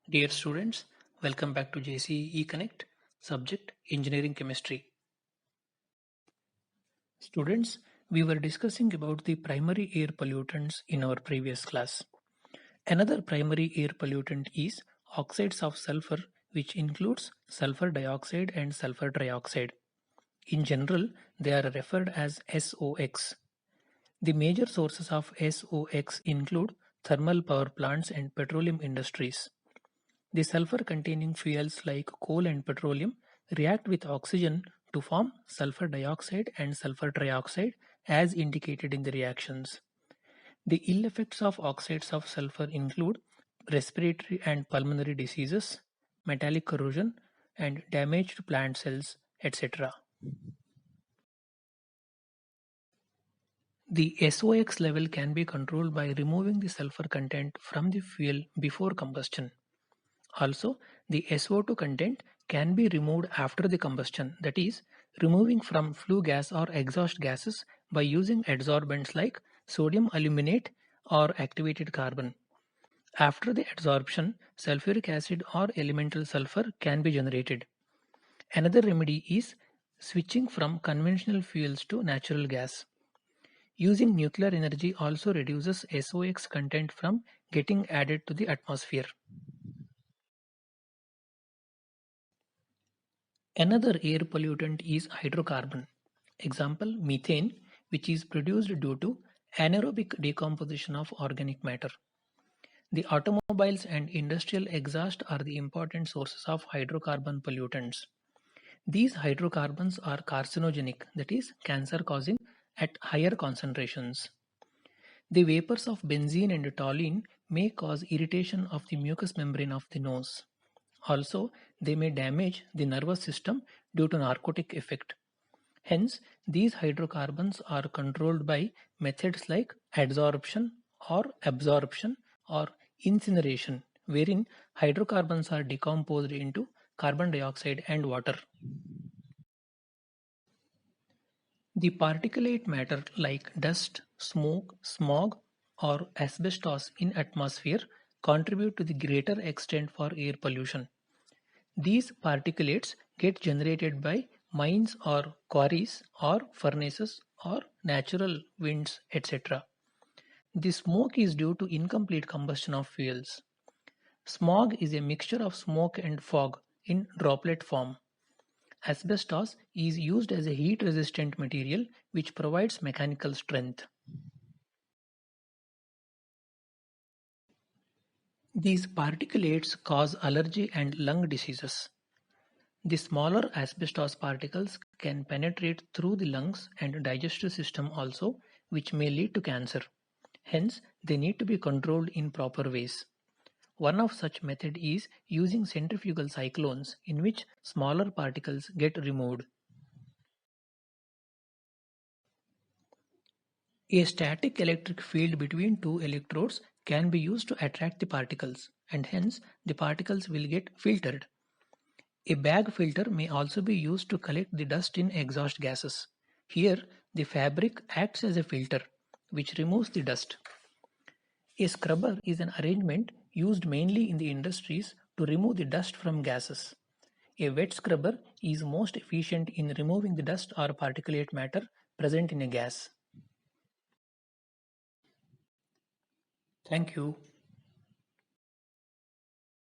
Dear students, welcome back to JCE Connect, subject Engineering Chemistry. Students, we were discussing about the primary air pollutants in our previous class. Another primary air pollutant is oxides of sulfur, which includes sulfur dioxide and sulfur trioxide. In general, they are referred as SOx. The major sources of SOx include thermal power plants and petroleum industries. The sulfur-containing fuels like coal and petroleum react with oxygen to form sulfur dioxide and sulfur trioxide as indicated in the reactions. The ill effects of oxides of sulfur include respiratory and pulmonary diseases, metallic corrosion, and damage to plant cells, etc. The SOx level can be controlled by removing the sulfur content from the fuel before combustion. Also, the SO2 content can be removed after the combustion, that is, removing from flue gas or exhaust gases by using adsorbents like sodium aluminate or activated carbon. After the adsorption, sulfuric acid or elemental sulfur can be generated. Another remedy is switching from conventional fuels to natural gas. Using nuclear energy also reduces SOx content from getting added to the atmosphere. Another air pollutant is hydrocarbon. Example methane, which is produced due to anaerobic decomposition of organic matter. The automobiles and industrial exhaust are the important sources of hydrocarbon pollutants. These hydrocarbons are carcinogenic, that is, cancer causing at higher concentrations. The vapors of benzene and toluene may cause irritation of the mucous membrane of the nose. Also, they may damage the nervous system due to narcotic effect. Hence, these hydrocarbons are controlled by methods like adsorption or absorption or incineration, wherein hydrocarbons are decomposed into carbon dioxide and water. The particulate matter like dust, smoke, smog, or asbestos in atmosphere contribute to the greater extent for air pollution. These particulates get generated by mines or quarries or furnaces or natural winds, etc. The smoke is due to incomplete combustion of fuels. Smog is a mixture of smoke and fog in droplet form. Asbestos is used as a heat resistant material which provides mechanical strength. These particulates cause allergy and lung diseases. The smaller asbestos particles can penetrate through the lungs and digestive system also, which may lead to cancer. Hence, they need to be controlled in proper ways. One of such method is using centrifugal cyclones in which smaller particles get removed. A static electric field between two electrodes can be used to attract the particles, and hence the particles will get filtered. A bag filter may also be used to collect the dust in exhaust gases. Here, the fabric acts as a filter, which removes the dust. A scrubber is an arrangement used mainly in the industries to remove the dust from gases. A wet scrubber is most efficient in removing the dust or particulate matter present in a gas. Thank you.